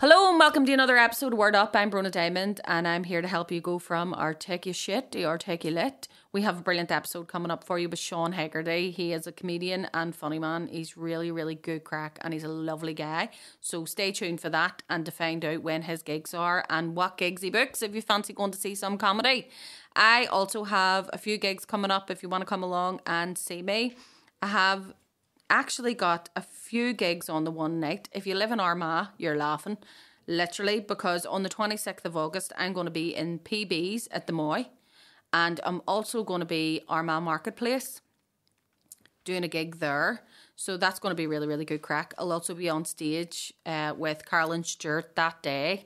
Hello and welcome to another episode of Word Up. I'm Bronagh Diamond and I'm here to help you go from Articulate to Articulate. We have a brilliant episode coming up for you with Sean Hegarty. He is a comedian and funny man. He's really, really good crack and he's a lovely guy. So stay tuned for that and to find out when his gigs are and what gigs he books if you fancy going to see some comedy. I also have a few gigs coming up if you want to come along and see me. I have actually got a few gigs on the one night. If you live in Armagh, you're laughing, literally, because on the 26th of August, I'm going to be in PB's at the Moy, and I'm also going to be Armagh Marketplace doing a gig there. So that's going to be really, really good crack. I'll also be on stage with Carolyn Stewart that day,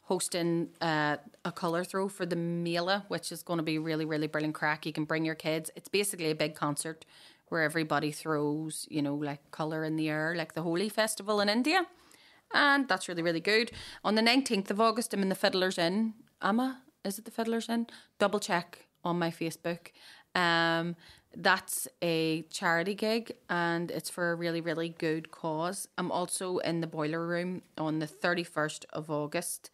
hosting a colour throw for the Mela, which is going to be really, really brilliant crack. You can bring your kids. It's basically a big concert where everybody throws, you know, like colour in the air, like the Holi Festival in India. And that's really, really good. On the 19th of August, I'm in the Fiddler's Inn. Is it the Fiddler's Inn? Double check on my Facebook. That's a charity gig and it's for a really, really good cause. I'm also in the Boiler Room on the 31st of August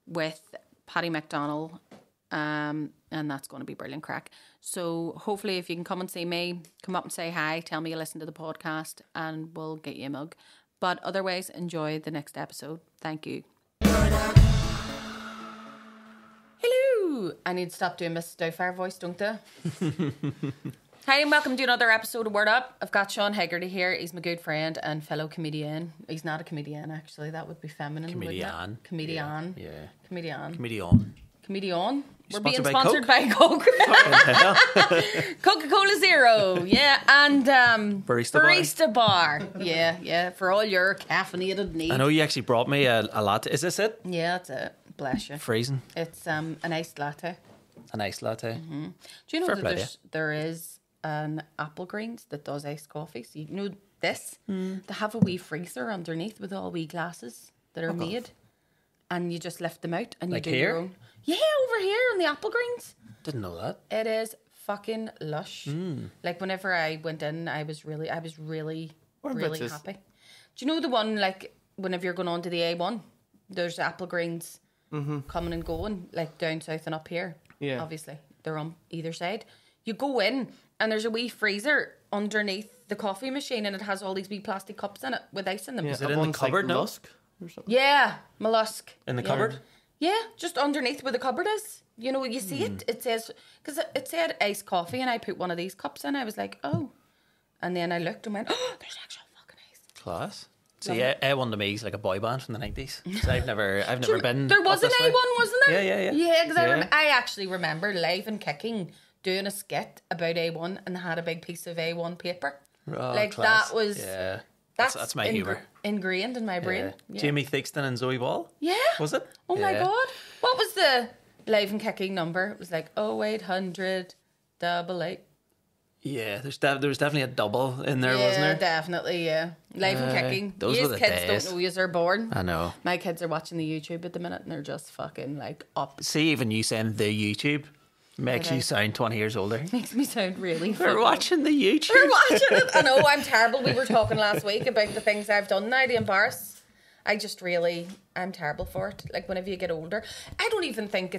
with Paddy McDonnell. And that's going to be brilliant crack. So hopefully if you can come and see me, come up and say hi, tell me you listen to the podcast and we'll get you a mug. But otherwise, enjoy the next episode. Thank you. Hello. I need to stop doing Mrs. Doubtfire voice, don't I? Hi and welcome to another episode of Word Up. I've got Sean Hegarty here. He's my good friend and fellow comedian. He's not a comedian, actually. That would be feminine, Comedian. Comedian. Yeah. Comedian. Comedian. Comedian. We're being Sponsored sponsored by Coke. Coca-Cola Zero. Yeah. And Barista Bar. Yeah. For all your caffeinated needs. I know you actually brought me a latte. Is this it? Yeah, that's it. Bless you. Freezing. It's an iced latte. An iced latte. Mm-hmm. Do you know that there is an Apple Greens that does iced coffee? So you know this? They have a wee freezer underneath with all wee glasses that are made. And you just lift them out and like you do here? your own. Yeah, over here on the Apple Greens. Didn't know that. It is fucking lush. Like whenever I went in, I was really happy. Do you know the one like whenever you're going on to the A1, there's Apple Greens coming and going, like down south and up here. Yeah. Obviously, they're on either side. You go in and there's a wee freezer underneath the coffee machine and it has all these wee plastic cups in it with ice in them. Yeah, is it in the cupboard now? Yeah, mollusk. In the cupboard? Yeah, just underneath where the cupboard is. You know, you see it. It says, because it said iced coffee and I put one of these cups in. I was like, oh. And then I looked and went, oh, there's actual fucking ice. Class. So yeah, A1 to me is like a boy band from the 90s. So I've never been. There was an A1, wasn't there? Yeah. Yeah, because I actually remember Live and Kicking doing a skit about A1 and they had a big piece of A1 paper. Oh, like class. that was. Yeah. That's my humour. Ingrained in my brain. Yeah. Jamie Theakston and Zoe Ball? Yeah. Was it? Oh my God. What was the Live and Kicking number? It was like 0800 88. Yeah, there was definitely a double in there, wasn't there? Yeah, definitely, yeah. Live and Kicking. Those were the kids days. don't know you're born. I know. My kids are watching the YouTube at the minute and they're just fucking like up. See, even you saying the YouTube makes you sound 20 years older. Makes me sound really We're watching the YouTube. We're watching it. I know, I'm terrible. We were talking last week about the things I've done now to embarrass. I'm terrible for it. Like whenever you get older. I don't even think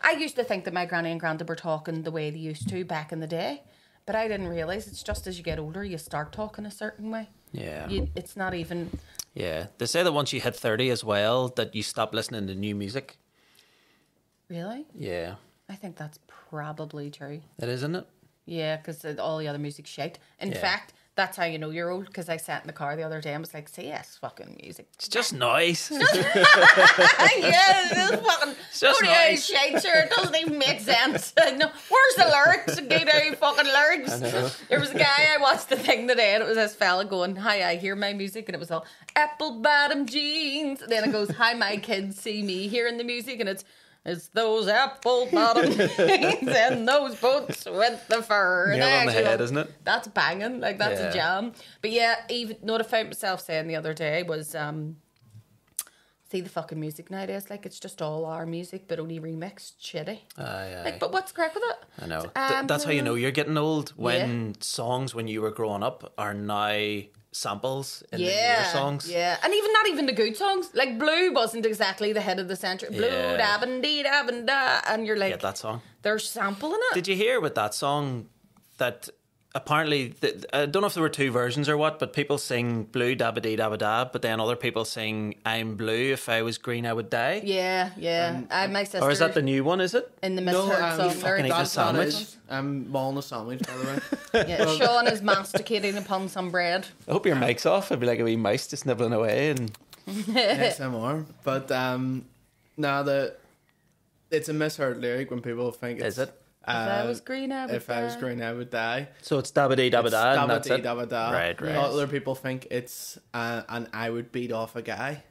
I used to think that my granny and granddad were talking the way they used to back in the day. But I didn't realise it's just as you get older, you start talking a certain way. Yeah. It's not even... Yeah. They say that once you hit 30 as well, that you stop listening to new music. Really? Yeah. I think that's probably true. It is, isn't it? Yeah, because all the other music's shite. In fact, that's how you know you're old, because I sat in the car the other day and was like, say yes, fucking music. It's just noise. Yeah, it's just fucking... It's just noise. Shite, sure, it doesn't even make sense. No, where's the lyrics? Get out fucking lyrics. I know. There was a guy, I watched the thing today, and it was this fella going, hi, I hear my music, and it was all, apple bottom jeans. And then it goes, hi, my kids see me hearing the music, and it's those apple bottom jeans and those boots with the fur. Nail on the head, isn't it? That's banging. Like, that's a jam. But yeah, even what I found myself saying the other day was, see the fucking music nowadays. Like, it's just all our music, but only remixed shitty. Like, but what's the crack with it? I know. That's how you know you're getting old. When songs when you were growing up are now samples in Yeah, your songs. yeah, and even not even the good songs. Like Blue wasn't exactly the head of the century. Blue, Yeah. da ban dee da ban da, and you're like, Get that song. they're sampling it. Did you hear with that song that apparently, I don't know if there were two versions or what, but people sing Blue Dabba Dee Dabba Da, but then other people sing I'm Blue, if I was green I would die? Yeah, yeah. I had my sister. Or is that the new one, is it? in the No, misheard song? fucking eat a sandwich. I'm mauling a sandwich, by the way. Yeah, Sean is masticating upon some bread. I hope your mic's off. It'd be like a wee mouse just nibbling away. And ASMR. But now it's a misheard lyric when people think it's... Is it? If I was green, I would If I was die. green, I would die. So it's Dabba Dee Dabba It's Da, and that's dabba-dee, it. dabba-da. Right, right. Other people think it's and I would beat off a guy.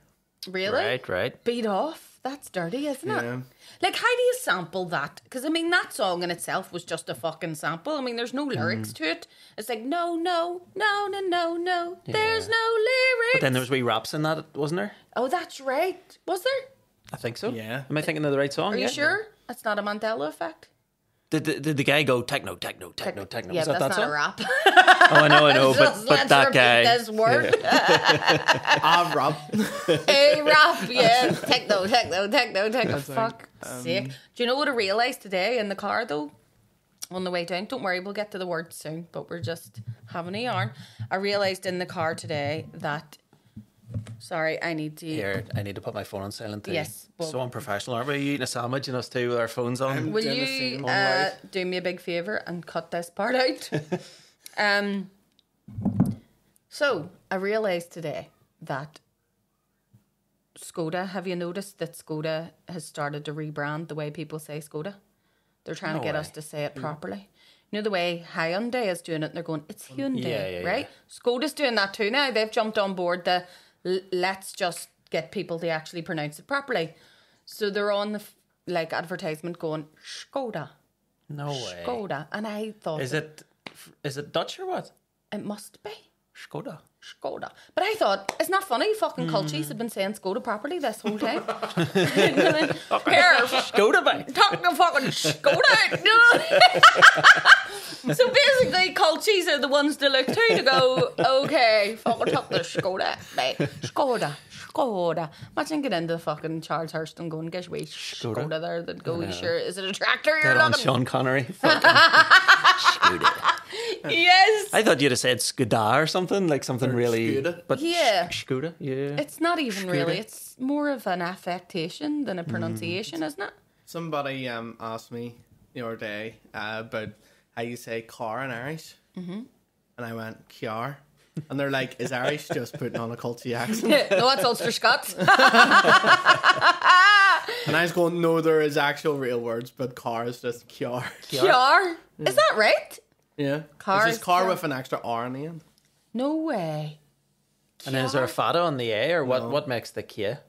Really? Right, right. Beat off? That's dirty, isn't it? Yeah. Like, how do you sample that? Because, I mean, that song in itself was just a fucking sample. I mean, there's no lyrics to it. It's like, no, no, no, no, no, no. There's no lyrics. But then there was wee raps in that, wasn't there? Oh, that's right. Was there? I think so. Yeah. Am I thinking of the right song? Are Yeah. you sure? That's not a Mandela effect? Did the guy go techno, techno, techno, techno? Yeah, Was but that that's that not song? a rap. Oh, I know, Just but let's that repeat guy. this word. Rob. A rap, yeah. Techno, techno, techno, techno. Fuck sake. Do you know what I realised today in the car, though? On the way down. Don't worry, we'll get to the words soon, but we're just having a yarn. I realised in the car today that... Sorry, I need to... Here, I need to put my phone on silent too. Yes, well- So unprofessional, aren't we? You eating a sandwich and us two with our phones on? Will doing the you same on live. do me a big favour and cut this part out? So, I realised today that Skoda, have you noticed that Skoda has started to rebrand the way people say Skoda? They're trying No to get way. us to say it properly. You know the way Hyundai is doing it, and they're going, it's Hyundai, yeah, right? Skoda's doing that too now. They've jumped on board the let's just get people to actually pronounce it properly. So they're on the advertisement going, Skoda, No way. Skoda. And I thought Is it Dutch or what? it must be Skoda. Skoda. But I thought, it's not funny, fucking culchies have been saying Skoda properly this whole time. Here, Skoda bike. talking to fucking Skoda. So basically, culchies are the ones to look to go, okay, fucking talk the Skoda. Right. Skoda. Imagine getting into the fucking Charles Hurst and going, get your wee Skoda there that go, sure, is it a tractor you're Dead on looking? Sean Connery. Skoda. Yes. I thought you'd have said Skoda or something, like something really... Skoda. But Yeah. Skoda, yeah. It's not even really, it's more of an affectation than a pronunciation, isn't it? Somebody asked me the other day about how you say car in Irish. Mm-hmm. And I went, Kiar. And they're like, is Irish just putting on a culty accent? No, that's Ulster Scots. And I was going, no, there is actual real words, but car is just Kiar. Kiar. Is that right? Yeah. Car It's is just car Kiar. with an extra R in the end. No way. And then is there a fada on the A, or what makes the Kia?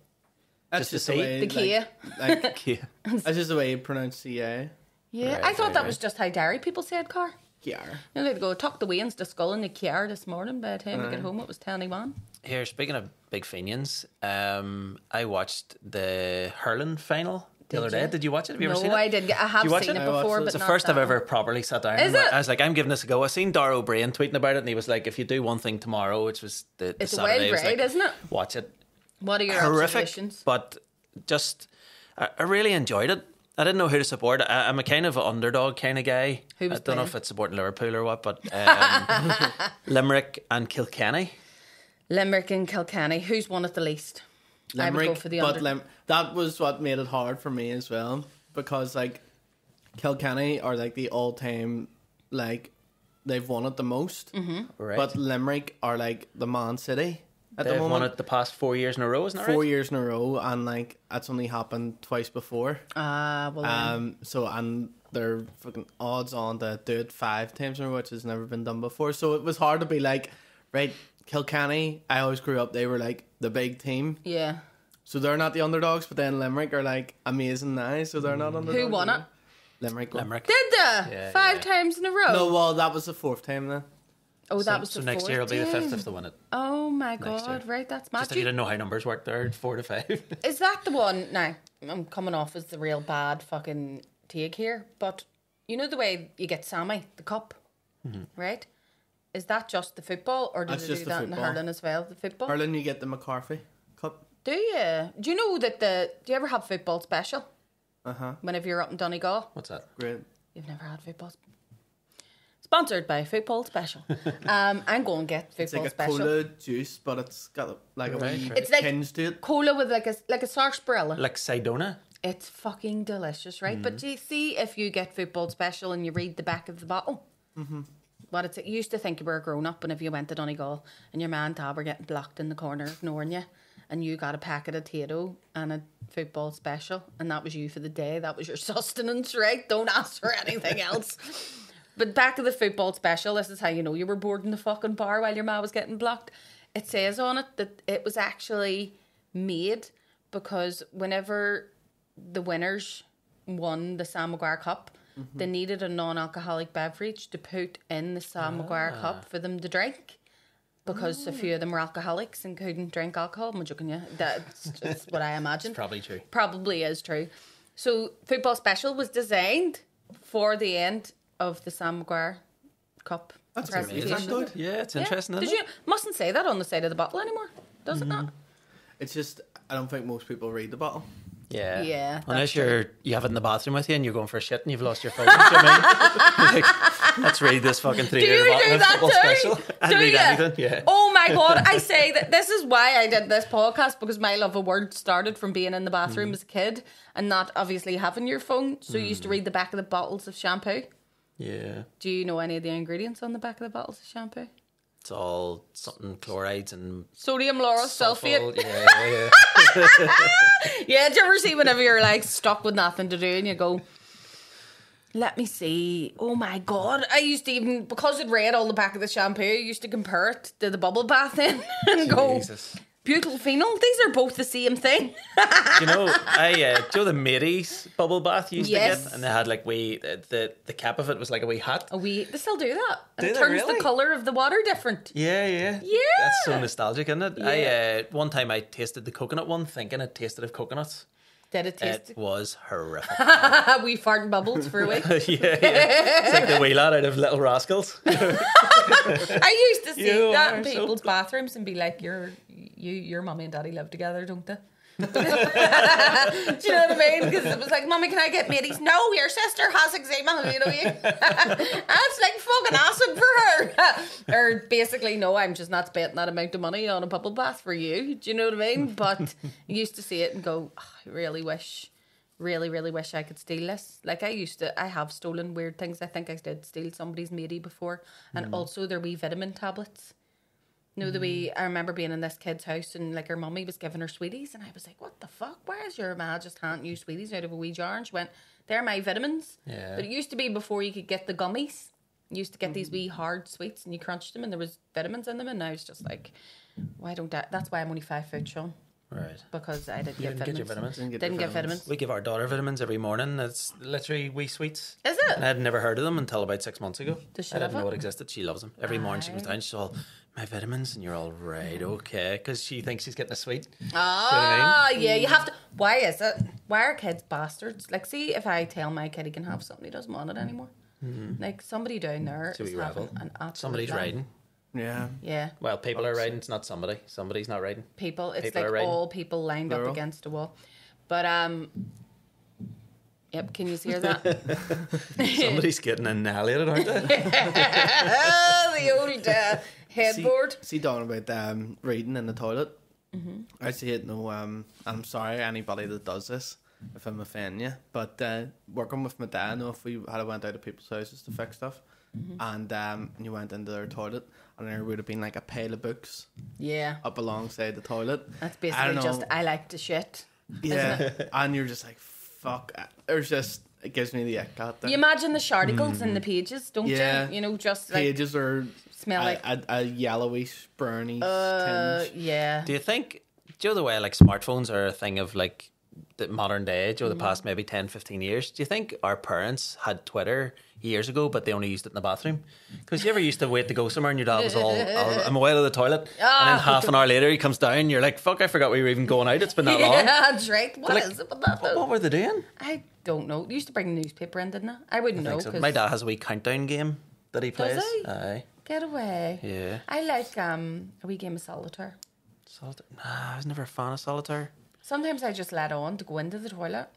That's Just just a the C? way, The Kia. Like, Kia. that's just the way you pronounce CA. Yeah, Right, I thought right, that right. was just how dairy people said car. Kiar. You know, they'd go, tuck the wains to skull in the Kiar this morning. By the time we get home, it was 10:01. Here, speaking of big Fenians, I watched the hurling final the other day. you? Did you watch it? Have you ever No, seen it? I did. I have you watch seen it? it I watched before, it. but It's the not first that I've ever one. properly sat down. Is it? I was like, I'm giving this a go. I seen Dara O'Brien tweeting about it, and he was like, if you do one thing tomorrow, which was the It's a Saturday, wild he was ride, like, isn't it? watch it. What are your Horrific, observations? but just I really enjoyed it. I didn't know who to support. I'm a kind of an underdog kind of guy. Who was I don't know playing? if it's supporting Liverpool or what, but Limerick and Kilkenny. Limerick and Kilkenny. Who's won it the least? I would go for the but under. that was what made it hard for me as well, because like Kilkenny are like the all-time, like they've won it the most, Right. but Limerick are like the Man City at They've the won moment. it the past 4 years in a row, isn't that 4 right? years in a row, and like that's only happened twice before. Well, then. So and they're fucking odds on to do it 5 times in a row, which has never been done before. So it was hard to be like, right, Kilkenny. I always grew up; they were like the big team. Yeah. So they're not the underdogs, but then Limerick are like amazing now, so they're not underdogs. Who won it? Limerick. won. Limerick. Did they? Yeah, 5 yeah. times in a row? No, well, that was the 4th time then. Oh, that was So the next fourth year will be the 5th time. if they win it. Oh my Next year. god! Right, that's Just if you magic. didn't know how numbers work, there 4 to 5. Is that the one? Now I'm coming off as the real bad fucking take here, but you know the way you get Sammy the cup, right? is that just the football, or do That's they just do the that in the football. hurling as well? The football. Hurling, you get the McCarthy Cup. Do you? Do you know that do you ever have football special? Uh-huh. Whenever you're up in Donegal, What's that? Great. you've never had football. Sponsored by Football Special. I'm going to get It's football like a special. cola juice, but it's got like a Right, wee right. It's like tinge to it. Cola with like a sarsaparilla. Like Sidona? It's fucking delicious, right? But do you see, if you get football special and you read the back of the bottle, what it's, you used to think you were a grown up, and if you went to Donegal and your man and dad were getting blocked in the corner ignoring you, and you got a packet of Tato and a football special, and that was you for the day, that was your sustenance, right? Don't ask for anything else. But back to the football special, this is how you know you were bored in the fucking bar while your ma was getting blocked. It says on it that it was actually made because whenever the winners won the Sam Maguire Cup, they needed a non-alcoholic beverage to put in the Sam Maguire Cup for them to drink, because a few of them were alcoholics and couldn't drink alcohol. I'm joking you. That's just what I imagine. Probably true. Probably is true. So football special was designed for the end of the Sam Maguire Cup That's presentation. amazing. Good. Yeah, it's Yeah. interesting, Did isn't you it? mustn't say that on the side of the bottle anymore, does it not? It's just, I don't think most people read the bottle. Yeah. Yeah, Unless that's you have it in the bathroom with you and you're going for a shit and you've lost your phone. Do you know what I mean? Like, let's read this fucking 3 Do year you bottle do of that football too? special. I'd Do read you? anything. Yeah. Oh my god! I say that this is why I did this podcast, because my love of words started from being in the bathroom as a kid and not obviously having your phone. So you used to read the back of the bottles of shampoo. Yeah. Do you know any of the ingredients on the back of the bottles of shampoo? It's all something chlorides and Sodium lauryl sulfate. sulfate. Yeah. Yeah, do you ever see whenever you're like stuck with nothing to do and you go, let me see. Oh my god. I used to even, because it read all the back of the shampoo, I used to compare it to the bubble bath in and go, Jesus. butyl phenol, these are both the same thing. You know, do you know the Mateys bubble bath you used Yes. to get? And they had like the cap of it was like a wee hat. They still do that. And Do it they turns really? the colour of the water different. Yeah, yeah. Yeah. That's so nostalgic, isn't it? Yeah. One time I tasted the coconut one thinking it tasted of coconuts. Did it taste? It was horrific. We farting bubbles for a week. yeah. It's like the wee lad out of Little Rascals. I used to see You that are in so people's bathrooms and be like, your mummy and daddy live together, don't they? Do you know what I mean? Because it was like, Mummy, can I get Mateys? No, your sister has eczema. You know, that's like fucking acid for her. Or basically, no, I'm just not spending that amount of money on a bubble bath for you. Do you know what I mean? But you used to see it and go, oh, I really wish I could steal this. Like I have stolen weird things. I think I did steal somebody's matey before. And also their wee vitamin tablets. No, I remember being in this kid's house and like her mummy was giving her sweeties and I was like, what the fuck? Why is your ma just handing you sweeties out of a wee jar? And she went, they're my vitamins. Yeah. But it used to be before you could get the gummies. You used to get these wee hard sweets and you crunched them and there was vitamins in them, and I was just like, why don't I? That's why I'm only 5 foot, Sean. Right. Because I didn't You get didn't get your vitamins. vitamins? Didn't get vitamins. We give our daughter vitamins every morning. It's literally wee sweets. Is it? And I'd never heard of them until about 6 months ago. Does she I love didn't know it? it existed. She loves them. Every morning she comes down, she's all, my vitamins, and you're all right, okay, because she thinks she's getting a sweet. Ah, yeah, you have to. Why is it? Why are kids bastards? Like, see, if I tell my kid he can have something, he doesn't want it anymore. Like, somebody down there So is we having rebel. an absolute Somebody's lamp. riding. Yeah. Yeah, Well, people are riding. It's not somebody. Somebody's not riding. people. It's People are like riding. all people lined up Plural. against a wall. But yep. Can you hear that? Somebody's getting annihilated, aren't they? The old headboard. See Dawn about reading in the toilet. I see it. No, I'm sorry anybody that does this if I'm offending you, but working with my dad, if we had went out to people's houses to fix stuff, and you went into their toilet, and there would have been like a pile of books Yeah, up alongside the toilet. that's I basically don't just know. I like to shit. Yeah, and you're just like, fuck. There's just, it gives me the ick out there. You imagine the sharticles in the pages, don't Yeah. you? You know, just like Pages are smell like. a yellowish, brownish tinge. Yeah. Do you think, do you know the way like smartphones are a thing of like the modern day, do you know, the past maybe 10, 15 years? Do you think our parents had Twitter years ago, but they only used it in the bathroom? Because you ever used to wait to go somewhere and your dad was all, I'm away to the toilet. And then half an hour later he comes down and you're like, fuck, I forgot we were even going out. It's been that Yeah, long. that's right. What Like, is it with that What though? were they doing? I don't know. They used to bring the newspaper in, didn't they? I wouldn't I know. think so. 'Cause My dad has a wee countdown game that he plays. he? Aye. Get away. Yeah. I like a wee game of solitaire. Solitaire? Nah, I was never a fan of solitaire. Sometimes I just let on to go into the toilet.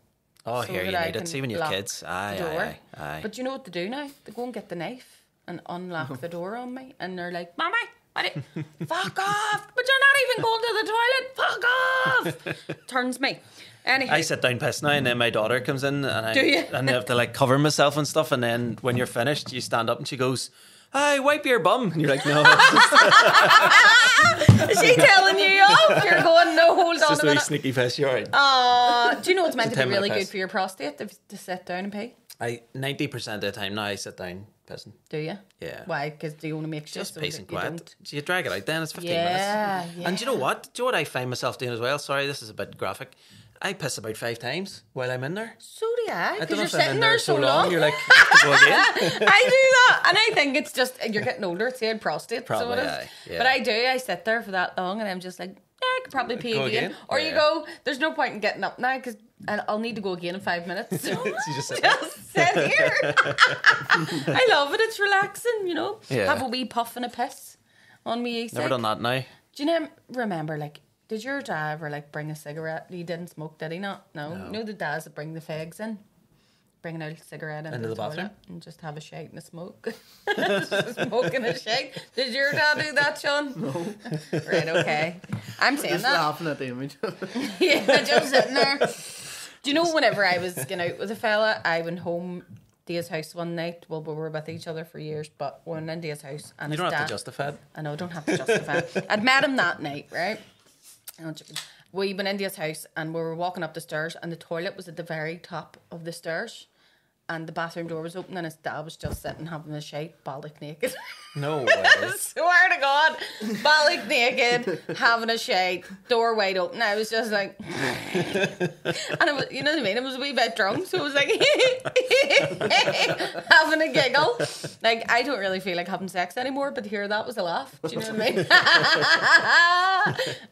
Oh, so here you that I need it. can See when you have lock kids. the Aye, door. aye, aye. But you know what they do now? They go and get the knife and unlock the door on me, and they're like, "Mommy, fuck off! But you're not even going to the toilet. Fuck off!" Turns me. Anyhow, I sit down piss now, and then my daughter comes in, and Do you? and I have to like cover myself and stuff. And then when you're finished, you stand up, and she goes, "Hi, wipe your bum." And you're like, "No, is she telling you off? You're going, "No, hold it's on just a a wee minute." sneaky piss." You're right. Do you know it's meant It's to a be 10-minute really good piss. for your prostate to sit down and pee? 90% of the time now I sit down pissing. Do you? Yeah. Why? Because do you want to make sure Just so peace that and you quiet. don't? So you drag it out, then it's 15 Yeah, minutes. yeah. And do you know what? Do you know what I find myself doing as well? Sorry, this is a bit graphic. I piss about 5 times while I'm in there. So do I. I Because don't know you're if I'm in sitting there there so so long. long. You're like, have to go again. I do that, and I think it's just you're getting older. It's the old prostate. Probably, so it is. aye, yeah. But I do. I sit there for that long, and I'm just like, yeah, I could probably pee Go again. again? Or you Yeah. go, there's no point in getting up now because I'll need to go again in 5 minutes. So You just sit there. just sit here. I love it. It's relaxing, you know. Yeah. Have a wee puff and a piss on me. Never done that now. Do you remember, like, did your dad ever, like, bring a cigarette? He didn't smoke, did he not? No. You know the dads that bring the fags in? Bring a cigarette into the toilet bathroom? and just have a shake and a smoke. Smoking a shake. Did your dad do that, Sean? No. Right, okay. I'm saying Just that. laughing at the image. Yeah, just sitting there. Do you know whenever I was going out with a fella, I went home to his house one night. Well, we were with each other for years, but we went into his house and You his don't have dad, to justify it. I know, don't have to justify it. I'd met him that night, right? We went into his house and we were walking up the stairs and the toilet was at the very top of the stairs and the bathroom door was open and his dad was just sitting having a shite, bollock naked. No way. I swear to God, bollock naked, having a shite, door wide open. I was just like, and it was, you know what I mean? It was a wee bit drunk, so it was like having a giggle. Like, I don't really feel like having sex anymore, but here that was a laugh. Do you know what I mean?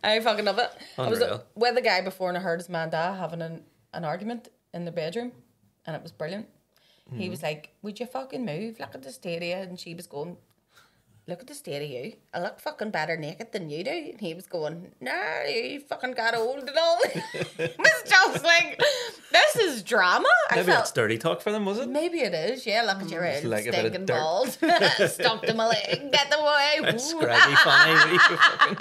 I fucking love it. I was Unreal. with a guy before and I heard his man and dad having an argument in the bedroom, and it was brilliant. He was like, "Would you fucking move? Look at the state of you." And she was going, "Look at the state of you. I look fucking better naked than you do." And he was going, "No, you fucking got old and all." It was just like, this is drama. Maybe that's dirty talk for them, was it? Maybe it is. Yeah, look at your old like a bit of stinking dirt. balls. Stuck to my leg. Get the way. Scraggy funny. Will you fucking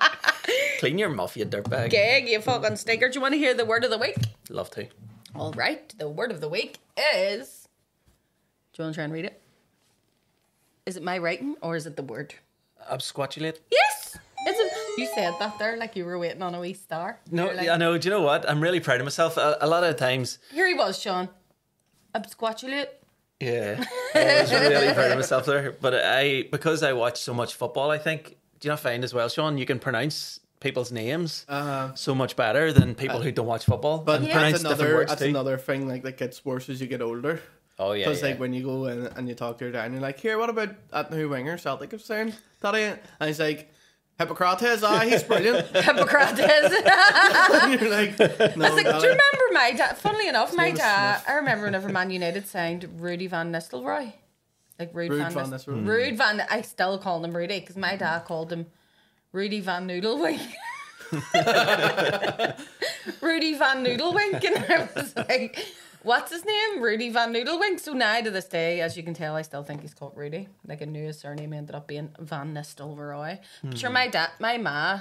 clean your muff, you dirtbag. Gag, you fucking stinker. Do you want to hear the word of the week? Love to. All right. The word of the week is... Do you want to try and read it? Is it my writing or is it the word? Absquatulate. Yes! You said that there like you were waiting on a wee star. No, You're like, I know. Do you know what? I'm really proud of myself. A lot of times, Here he was, Sean. Absquatulate. yeah, I was really proud of myself there. But because I watch so much football, I think, do you not find as well, Sean, you can pronounce people's names so much better than people who don't watch football. But and Yeah. pronounce that's different words that's too. another thing like that gets worse as you get older. Oh yeah, Because yeah. like when you go in and you talk to your dad and you're like, "Here, what about that new winger Celtic have signed, Daddy?" And he's like, "Hippocrates, he's brilliant." Hippocrates. And you're like, "No, I was like, Daddy." do you remember my dad? Funnily enough, my name is dad, Smith. I remember whenever Man United signed Rudy van Nistelrooy. Like Ruud van Nistelrooy. Ruud van, I still call him Rudy because my dad called him Rudy van Noodlewink. Rudy van Noodlewink. And I was like, what's his name? Rudy van Noodlewink. So now to this day, as you can tell, I still think he's called Rudy. Like I knew his surname ended up being Van Nistelrooy. But sure, my ma,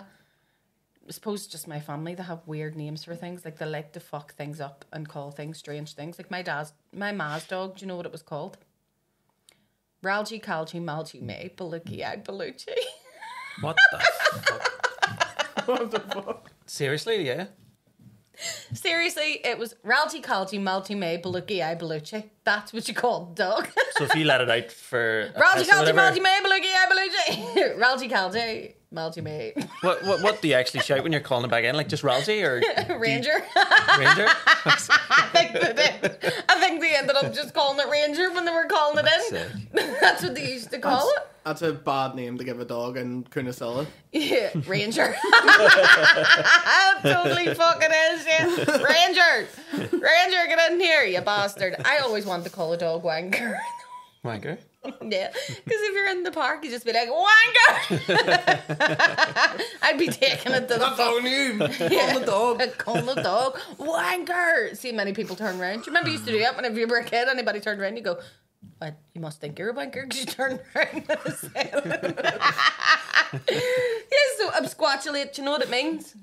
I suppose just my family, they have weird names for things. Like they like to fuck things up and call things strange things. Like my ma's dog, do you know what it was called? Ralgie, Calgie, Malgie, May, Baluki, Ag, Baluchi. What the fuck? What the fuck? Seriously, yeah. Seriously, it was Ralgie, Calgie, Malgie, May, Baluki, Ag, Baluchi. That's what you call the dog. So if you let it out for a Ralgie, piss or Calgie, whatever, Malgie, May, Baluki, Ag, Baluchi. Ralgie, Calgie, Malgie, May. what do you actually shout when you're calling it back in? Like just Ralgie or Ranger. Ranger? I think they did. I think they ended up just calling it Ranger when they were calling it in. Sick. That's what they used to call it. That's a bad name to give a dog in Coonassilla. Yeah, Ranger. Totally fucking is, yeah. Ranger, get in here, you bastard. I always wanted to call a dog wanker. Wanker. Yeah, because if you're in the park, you just be like, wanker! I'd be taking it to the That's on you. On the dog. Calling the dog, wanker! See many people turn around. Do you remember you used to do that whenever you were a kid? Anybody turned around, you go, "What, you must think you're a wanker because you turned around and said." Yes, so absquatulate, do you know what it means?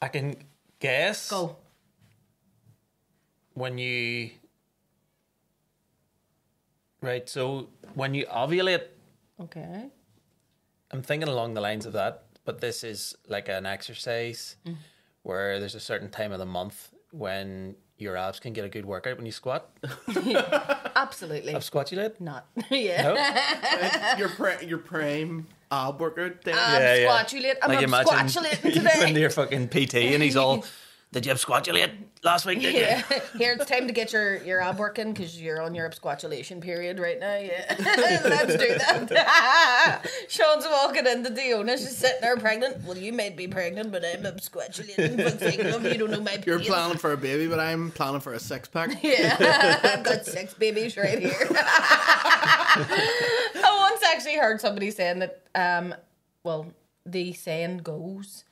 I can guess. Go. When you... Right, so when you ovulate, Okay. I'm thinking along the lines of that, but this is like an exercise where there's a certain time of the month when your abs can get a good workout when you squat. Absolutely. Absquatulate? Not. Yeah. No? Your prime ab workout day. Absquatulate. I'm Like imagine absquatulating you into today. your fucking PT and he's all, did you absquatulate last week? Did you? Yeah. Here, it's time to get your ab working because you're on your absquatulation period right now. Yeah. Let's do that. Sean's walking into Diona. She's sitting there pregnant. Well, you might be pregnant, but I'm absquatulating for the sake of you don't know my pain. You're planning for a baby, but I'm planning for a 6-pack. Yeah. I've got 6 babies right here. I once actually heard somebody saying that, well, the saying goes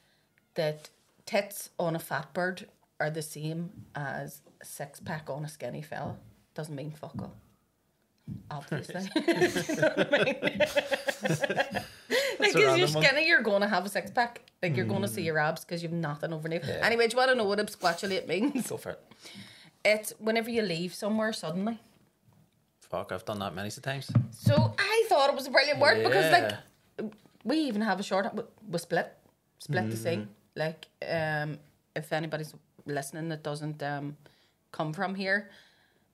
that tits on a fat bird are the same as a 6-pack on a skinny fella. Doesn't mean fuck all. Obviously. You know what I mean? Like, if you're skinny, you're going to have a 6-pack. Like, you're going to see your abs because you've nothing underneath. Yeah. Anyway, do you want to know what absquatulate means? Go for it. It's whenever you leave somewhere suddenly. Fuck, I've done that many times. So I thought it was a brilliant word because, like, we even have a short we split the sea. Like, if anybody's listening that doesn't come from here,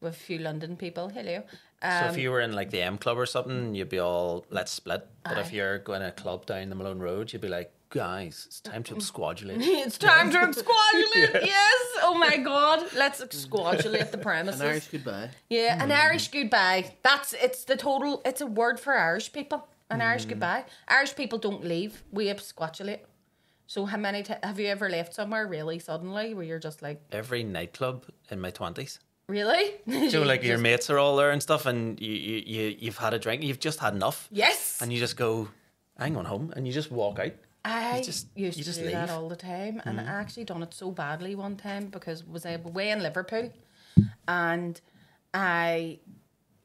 with a few London people, hello. So if you were in like the M Club or something, you'd be all, let's split. But if you're going to a club down the Malone Road, you'd be like, guys, it's time to absquatulate. It's time to absquatulate. Yes. Oh my God. Let's absquatulate the premises. An Irish goodbye. Yeah, an Irish goodbye. It's a word for Irish people. An Irish goodbye. Irish people don't leave. We absquatulate. So how many have you ever left somewhere really suddenly where you're just like... Every nightclub in my 20s. Really? So like your mates are all there and stuff and you've had a drink, you've just had enough. Yes. And you just go, I'm going home, and you just walk out. I used to just do leave. that all the time, and I actually done it so badly one time because was I away in Liverpool, and I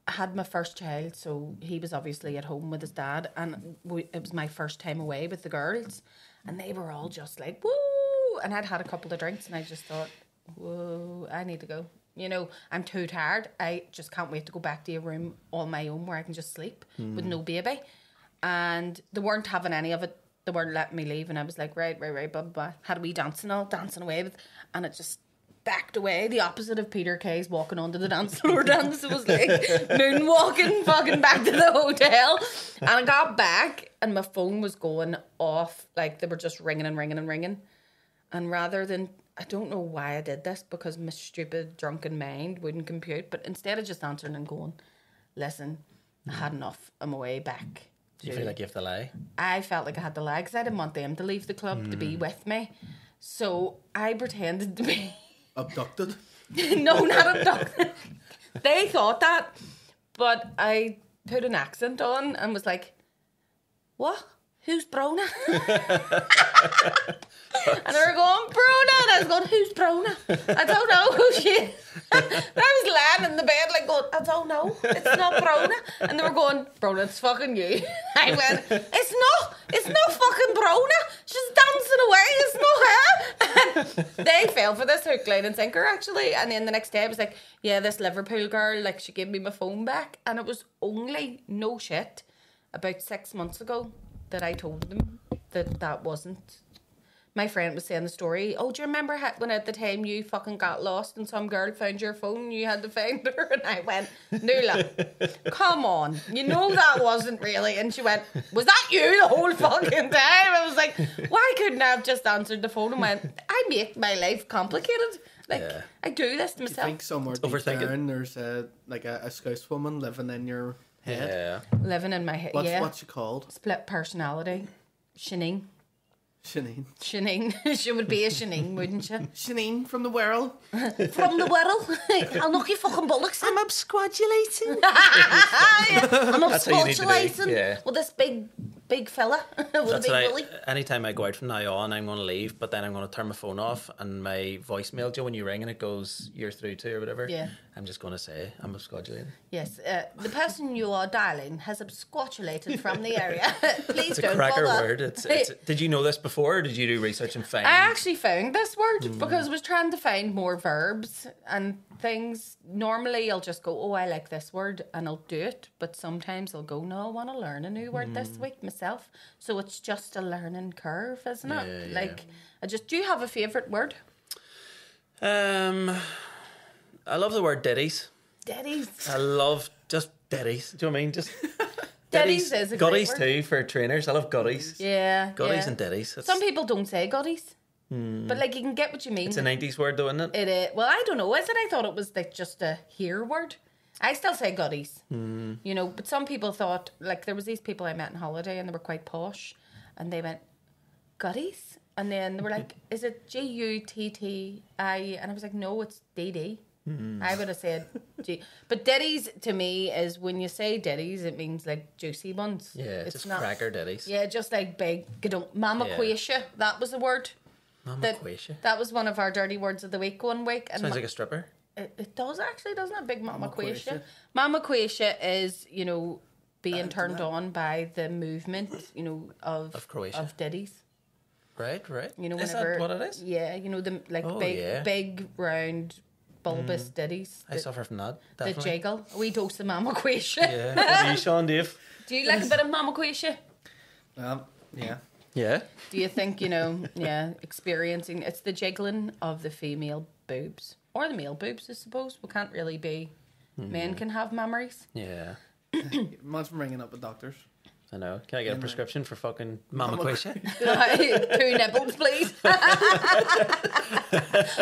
had my first child, so he was obviously at home with his dad, and it was my first time away with the girls, and they were all just like, woo, and I'd had a couple of drinks, and I just thought, whoa, I need to go. You know, I'm too tired. I just can't wait to go back to a room on my own where I can just sleep with no baby. And they weren't having any of it. They weren't letting me leave. And I was like, right, blah, blah, blah. Had a wee dancing away with, and it just backed away. The opposite of Peter Kay's walking onto the dance floor dance. It was like moonwalking fucking back to the hotel. And I got back and my phone was going off. Like they were just ringing and ringing and ringing. And rather than... I don't know why I did this because my stupid drunken mind wouldn't compute. But instead of just answering and going, listen, I had enough. I'm away back. Do you feel like you have to lie? I felt like I had to lie because I didn't want them to leave the club to be with me. So I pretended to be... Abducted? No, not abducted. They thought that. But I put an accent on and was like, what? Who's Bronagh? And they were going, Bronagh. And I was going, who's Bronagh? I don't know who she is. And I was lying in the bed like going, I don't know. It's not Bronagh. And they were going, Bronagh, it's fucking you. I went, it's not fucking Bronagh. She's dancing away. It's not her. And they fell for this hook, line and sinker actually. And then the next day I was like, yeah, this Liverpool girl, like she gave me my phone back. And it was only, no shit, about 6 months ago that I told them that wasn't. My friend was saying the story. Oh, do you remember when at the time you fucking got lost and some girl found your phone and you had to find her? And I went, Nuala, come on. You know that wasn't really. And she went, was that you the whole fucking time? I was like, why couldn't I have just answered the phone and went, I make my life complicated. Like, yeah. I do this to myself. I think somewhere deep down there's a Scouse woman living in your head. Yeah. Living in my head, What's she called? Split personality. Shanine. Shanine. She would be a Shanine, wouldn't she? Shanine from the Wirral. From the world. I'll knock your fucking bollocks in. I'm absquatulating. I'm That's how you need to be, absquatulating yeah. with this big fella with a That's big what bully. anytime I go out from now on, I'm going to leave, but then I'm going to turn my phone off and my voicemail, Joe, when you ring and it goes, you're through to or whatever. Yeah. I'm just going to say, I'm absquatulating. Yes, the person you are dialing has absquatulated from the area. Please It's a don't cracker bother. word. It's, did you know this before or did you do research and find? I actually found this word because I was trying to find more verbs and things. Normally I'll just go, oh, I like this word and I'll do it. But sometimes I'll go, no, I want to learn a new word this week myself. So it's just a learning curve, isn't it? Yeah. Like, do you have a favourite word? I love the word ditties. Ditties. I love just ditties. Do you know what I mean? Just Ditties is a great gutties word. too for trainers. I love gutties. Yeah. Gutties yeah. and ditties. Some people don't say gutties. But like you can get what you mean. It's a 90s word though, isn't it? It is. Well, I don't know. Is it? I thought it was like just a here word. I still say gutties. You know, but some people thought, like there was these people I met on holiday and they were quite posh and they went, gutties? And then they were like, is it G-U-T-T-I? And I was like, no, it's D-D. I would have said G. But ditties to me is when you say ditties, it means like juicy ones. Yeah, it's just cracker ditties. Yeah, just like big. Mama Quasha, that was a word. Mama Quasha. That was one of our dirty words of the week one week. And Sounds like a stripper. it does actually, doesn't it? Big Mama Quasha. Quasha. Mama Quasha is, you know, being turned that. on by the movement, you know, Of Croatia. of ditties. Right. You know, is whenever that what it is? Yeah, you know the like Oh, big, yeah. big round bulbous ditties. I suffer from that. The Definitely. jiggle. A wee dose of Mama Quasha. Yeah. What are you, Sean, Dave? Do you like a bit of Mama Quasha? Yeah. Yeah. Do you think, you know, experiencing it's the jiggling of the female boobs or the male boobs, I suppose. We can't really be. Men can have memories. Yeah. Imagine ringing up the doctors. I know. Can I get a prescription for fucking Mama Quasha? 2 nipples, please.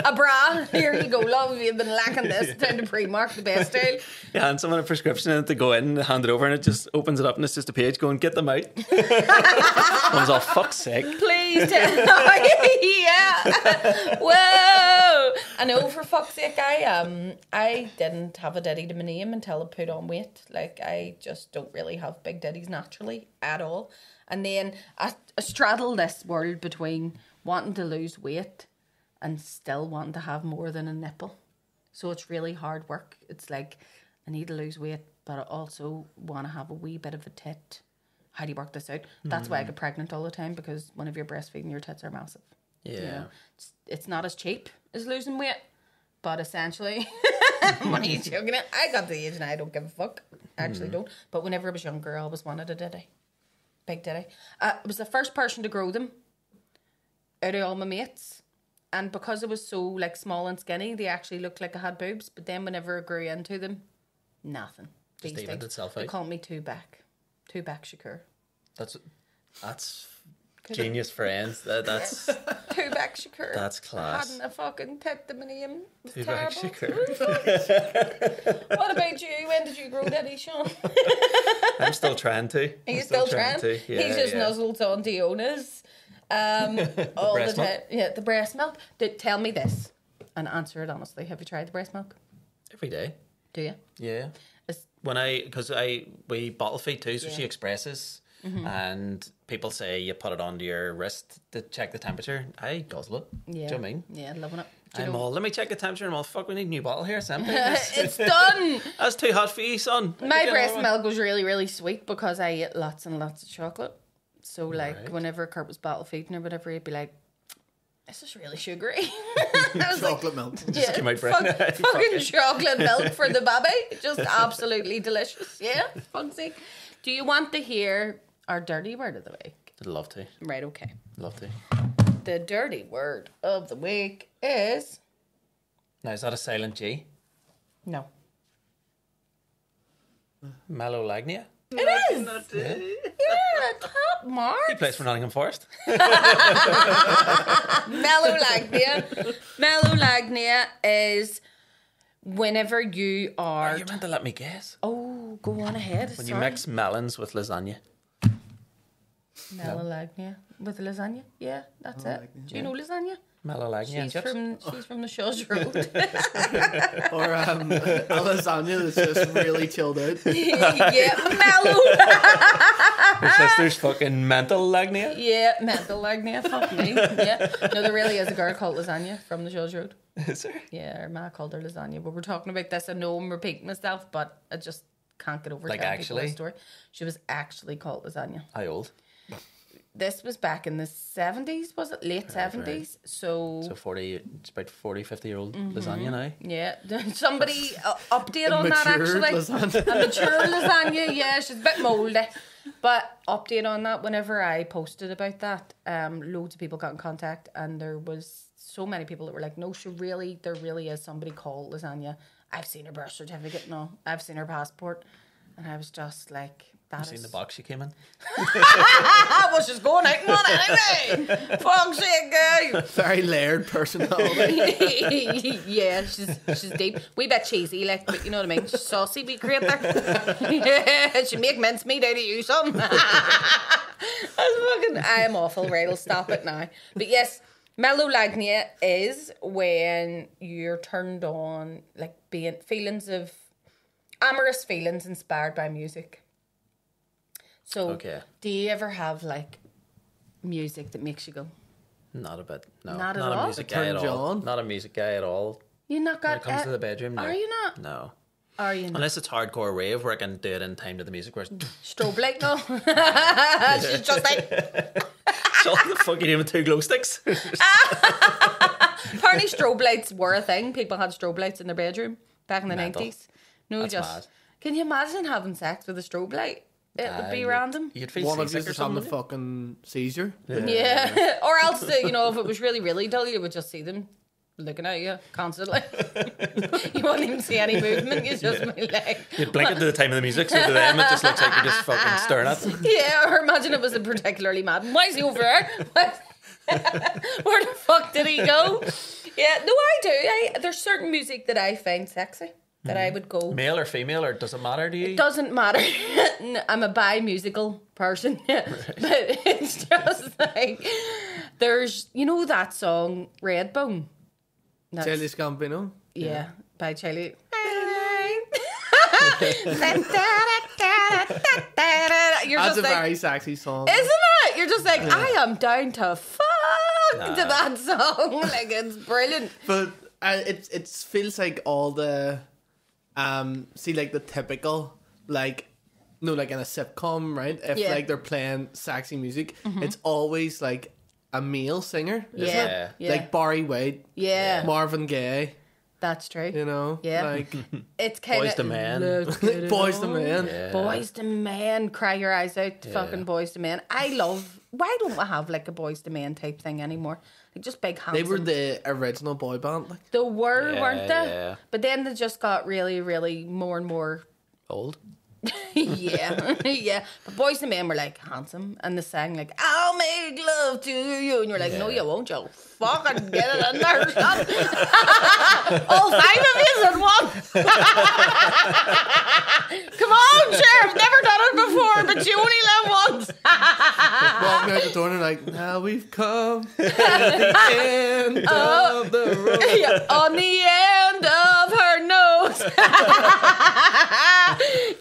A bra. Here you go, love. You've been lacking this. Time to Primark, the best style. Yeah, and someone a prescription and to go in and hand it over and it just opens it up and it's just a page going, get them out. I was all, fuck's sake. Please tell. Yeah. Whoa. I know, for fuck's sake, I didn't have a ditty to my name until I put on weight. Like, I just don't really have big ditties naturally at all. And then I straddle this world between wanting to lose weight and still wanting to have more than a nipple. So it's really hard work. It's like, I need to lose weight, but I also want to have a wee bit of a tit. How do you work this out? That's why I get pregnant all the time, because whenever you're breastfeeding, your tits are massive. Yeah. You know, it's not as cheap as losing weight, but essentially, what are you joking at? I got the age and I don't give a fuck. I actually don't. But whenever I was younger, I always wanted a ditty. Big ditty. I was the first person to grow them out of all my mates. And because I was so like small and skinny, they actually looked like I had boobs. But then whenever I grew into them, nothing. Just evened itself They out. called me two back Shakur. That's genius friends. That's Two back Shakur. That's class. Hadn't a fucking tit to my name. It was Two back terrible. Shakur. What about you? When did you grow daddy, Sean? I'm still trying to. Are you I'm still trying? to. Yeah, He just nuzzles on Diona's all the breast time. milk? Yeah, the breast milk. Tell me this and answer it honestly. Have you tried the breast milk? Every day. Do you? Yeah. It's- Because we bottle feed too, so she expresses, and people say you put it onto your wrist to check the temperature. I guzzle it. Yeah. Do you know what I mean? Yeah, loving it. Do you I'm know- all, let me check the temperature, and I'm all, fuck, we need a new bottle here, Sam. It's done. That's too hot for you, son. My Get breast on. milk was really, really sweet because I ate lots and lots of chocolate. So, like, Right. whenever Kurt was bottle feeding or whatever, he'd be like, this is really sugary. I was like, Chocolate milk. yeah, came out fucking chocolate milk for the baby. Just absolutely delicious. Yeah, fuck's sake. Do you want to hear our dirty word of the week? I'd love to. Right, okay. Love to. The dirty word of the week is... Now, is that a silent G? No. Malolagnia? It is! Yeah. Yeah, top mark. He plays for Nottingham Forest. Melolagnia. Melolagnia is whenever you are... You're meant to let me guess. Oh, go on ahead. When you sorry. mix melons with lasagna. Melalagnia with lasagna. Yeah, that's it. Do you know lasagna? Melalagnia and chips. She's from the Shush Road. Or a lasagna that's just really chilled out. Yeah, mellow. Your sister's fucking mental lagnia. Yeah, mental lagnia. Fuck me. Yeah. No, there really is a girl called Lasagna from the Shush Road. Is there? Yeah, her ma called her Lasagna. But we're talking about this. I know I'm repeating myself, but I just can't get over Like telling people actually? this story. She was actually called Lasagna. How old? This was back in the 70s, was it? Late 70s. right. So 40, it's about 40, 50-year-old lasagna now. yeah, somebody update on that Mature actually. lasagna. A mature lasagna, yeah, she's a bit mouldy. But update on that, whenever I posted about that, loads of people got in contact and there was so many people that were like, no, there really is somebody called Lasagna. I've seen her birth certificate, no, I've seen her passport. And I was just like, I've seen the box she came in. well, she's going out on anyway. Fuck's sake, guy. Very layered personality. Yeah, she's deep. We bit cheesy, like, but you know what I mean. She's saucy, be great there. Yeah, she make mincemeat out of you, son. I am awful. Right, I'll stop it now. But yes, melolagnia is when you're turned on, like being amorous feelings inspired by music. So, Okay. do you ever have like music that makes you go? Not a bit. No. Not at a all? music It guy at turns you all. on? Not a music guy at all. You not When got it comes to the bedroom, no. Are you not? No. Are you not? Unless it's hardcore rave where I can do it in time to the music. Where it's Strobe light, no. She's just like so what the fuck are you doing with 2 glow sticks? apparently strobe lights were a thing. People had strobe lights in their bedroom back in the Mental. 90s. No, That's just mad. can you imagine having sex with a strobe light? It would be random. You'd feel One of you seasick or just having a something. fucking seizure. Yeah. Or else, if it was really, really dull, you would just see them looking at you constantly. You won't even see any movement. You just be like... You'd blink into the time of the music, so to them it just looks like you're just fucking staring at them. Yeah, or imagine it was a particularly mad. Why is he over there? Where the fuck did he go? Yeah, no, I do. There's certain music that I find sexy. That I would go... Male or female, or does it matter to you? It doesn't matter. I'm a bi-musical person. But it's just like... There's... You know that song, Redbone? That's- Charlie Gambino. Yeah, by Charlie. You're That's just a like, very sexy song. isn't it? You're just like, I am down to fuck to that song. Like, it's brilliant. But it feels like all the see like the typical like in a sitcom, right? If Yeah. like they're playing sexy music, it's always like a male singer, isn't Yeah. it? Yeah. Like Barry White, Yeah, Marvin Gaye, that's true. you know? Yeah. Like It's kind of Boys to Men. Boys to Men. Yeah. Boys to Men, cry your eyes out. Fucking Boys to Men. I love. Why don't we have like a Boys to Men type thing anymore? Like just big handsome. They were the original boy band. Like. They were, Yeah, weren't they? yeah. But then they just got really, really more and more. Old. Yeah, yeah. But Boys to Men were like handsome, and they sang like "I'll make love to you," and you're like, "No, you won't, you fucking get it in there, son." All 5 of you in one. Come on, sure. I've never done it before, but you only live once. Walking out the door and like, now we've come to the end of the road. Yeah, on the end of her nose.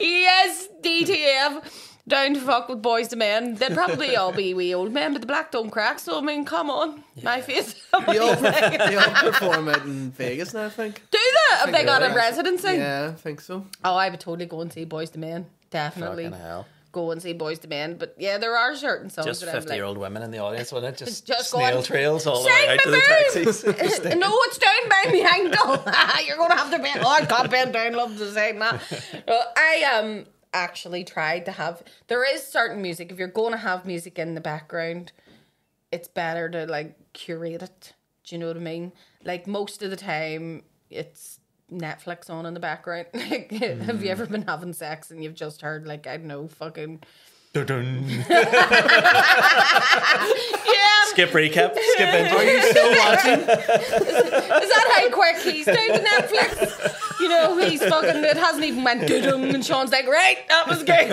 Yes, DTF. Down to fuck with Boys to Men. They'd probably all be wee old men, but the black don't crack. So I mean, come on, my face. They all perform out in Vegas now, I think. Do they? Have they got a Yeah. residency? Yeah, I think so. Oh, I would totally go and see Boys to Men. Definitely Fucking hell. go and see Boys to Men. But yeah, there are certain songs Just that I'm 50-year-old women in the audience, wasn't it? Just going, snail trails all the "Shake way out to my the boob!" taxis. No, it's down by my ankle. You're going to have to bend. Oh, I can't bend down. Love to say that. I actually tried to have. There is certain music. If you're going to have music in the background, it's better to like curate it. Do you know what I mean? Like most of the time, it's Netflix on in the background. Like, have you ever been having sex and you've just heard like, I don't know, fucking Dun-dun. yeah. Skip recap. Skip intro. Are you still watching? Is that how okay, quick, he's down to Netflix. You know, he's fucking, it hasn't even went doo-dum, and Sean's like, right, that was good.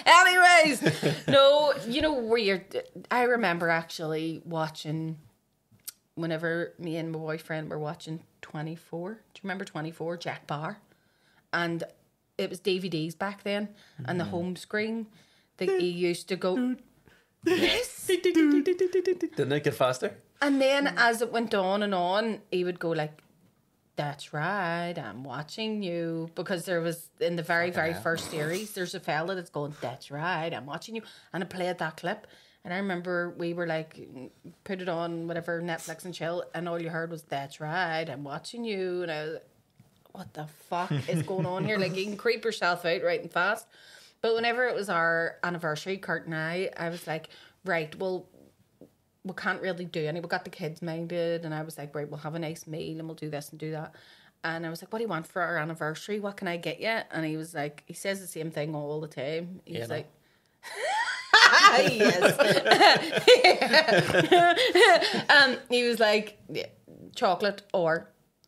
Anyways, no, you know, I remember actually watching, whenever me and my boyfriend were watching 24. Do you remember 24? Jack Barr. And it was DVDs back then, and the home screen that he used to go, yes. Didn't it get faster? And then as it went on, he would go like, that's right, I'm watching you. Because there was, in the very first series, there's a fella that's going, that's right, I'm watching you. And I played that clip. And I remember we were like, put it on whatever, Netflix and chill, and all you heard was, that's right, I'm watching you. And I was like, what the fuck is going on here? Like, you can creep yourself out right and fast. But whenever it was our anniversary, Kurt and I was like, right, well, we can't really do any. We got the kids minded, and I was like, right, we'll have a nice meal and we'll do this and do that. And I was like, what do you want for our anniversary? What can I get you? And he was like, he says the same thing all the time. He's like, yes. He was like, yeah, chocolate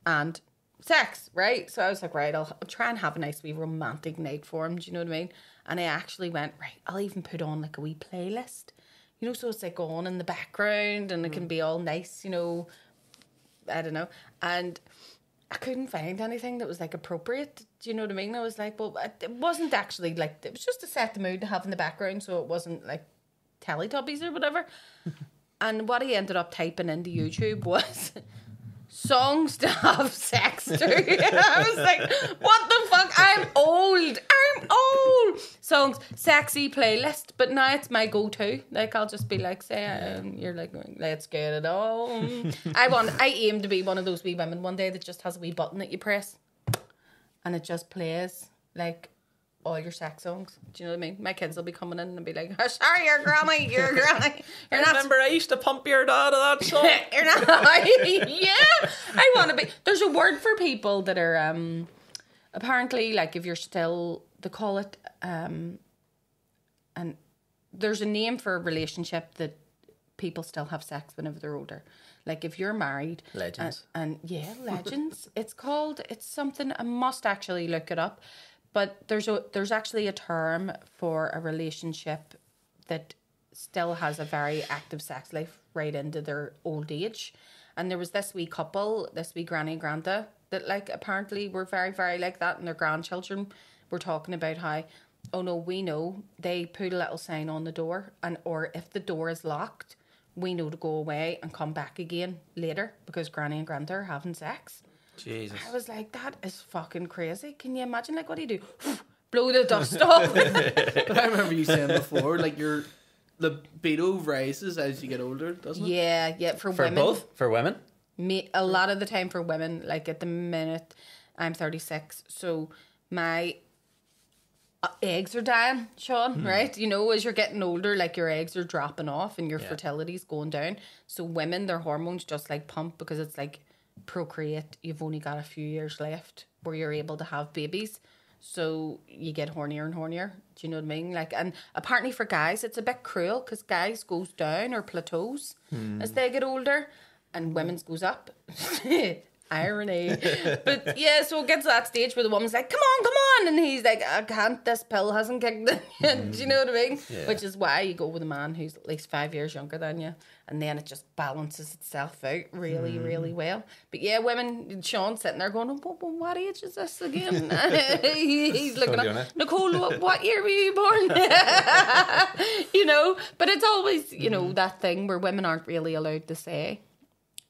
and sex, right? So I was like, right, I'll try and have a nice wee romantic night for him. Do you know what I mean? And I actually went, right, I'll even put on like a wee playlist. You know, so it's like on in the background and it can be all nice, you know, I don't know. And I couldn't find anything that was like appropriate. Do you know what I mean? I was like, well, it wasn't actually like, it was just to set the mood to have in the background, so it wasn't like Teletubbies or whatever. And what he ended up typing into YouTube was songs to have sex to. I was like, what the fuck? I'm old. Songs, sexy playlist. But now it's my go-to. Like, I'll just be like, you're like, let's get it on. I aim to be one of those wee women one day that just has a wee button that you press and it just plays like all your sex songs. Do you know what I mean? My kids will be coming in and be like, oh, sorry, you're granny. I remember I used to pump your dad to that song. You're not. Yeah, I want to be. There's a word for people that are apparently, like, if you're still, they call it and there's a name for a relationship that people still have sex whenever they're older. Like, if you're married, legends, and yeah, legends. It's something. I must actually look it up. But there's actually a term for a relationship that still has a very active sex life right into their old age. And there was this wee couple, this wee granny and granda, that like apparently were very, very like that, and their grandchildren were talking about how, oh no, we know, they put a little sign on the door, and or if the door is locked, we know to go away and come back again later because granny and granda are having sex. Jesus. I was like, that is fucking crazy. Can you imagine? Like, what do you do? Blow the dust off. But I remember you saying before, like, the libido rises as you get older, doesn't it? Yeah, for women. Both? For women? A lot of the time for women, like at the minute, I'm 36, so my eggs are dying, Sean, right? You know, as you're getting older, like your eggs are dropping off and your fertility's going down. So women, their hormones just like pump because it's like, procreate, you've only got a few years left where you're able to have babies, so you get hornier and hornier. Do you know what I mean? Like, and apparently for guys it's a bit cruel because guys goes down or plateaus as they get older and women's goes up. Irony. But yeah, so it gets to that stage where the woman's like, come on, and he's like, I can't, this pill hasn't kicked in yet. Do you know what I mean? Yeah. Which is why you go with a man who's at least 5 years younger than you, and then it just balances itself out really, really well. But yeah, women, Sean's sitting there going, what age is this again? He's looking at Nicole, what year were you born? You know, but it's always, you know, that thing where women aren't really allowed to say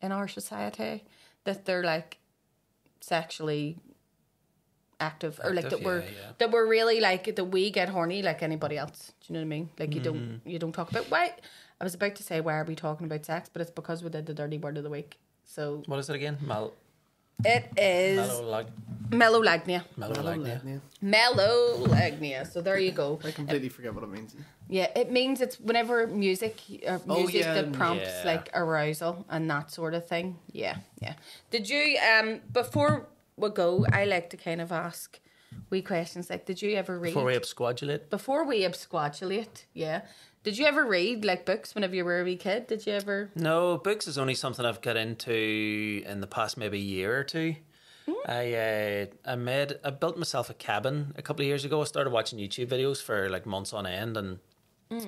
in our society that they're like sexually active or like that we're really like that we get horny like anybody else. Do you know what I mean? Like you don't talk about why. I was about to say why are we talking about sex, but it's because we did the dirty word of the week. So what is it again? It is melolagnia. Melolagnia. So there you go. I completely forget what it means. Yeah, it means it's whenever music that prompts like arousal and that sort of thing. Yeah. Did you before we go, I like to kind of ask wee questions like, did you ever read... Before we absquatulate? Before we absquatulate, yeah. Did you ever read, like, books whenever you were a wee kid? Did you ever... No, books is only something I've got into in the past maybe year or two. I built myself a cabin a couple of years ago. I started watching YouTube videos for like months on end, and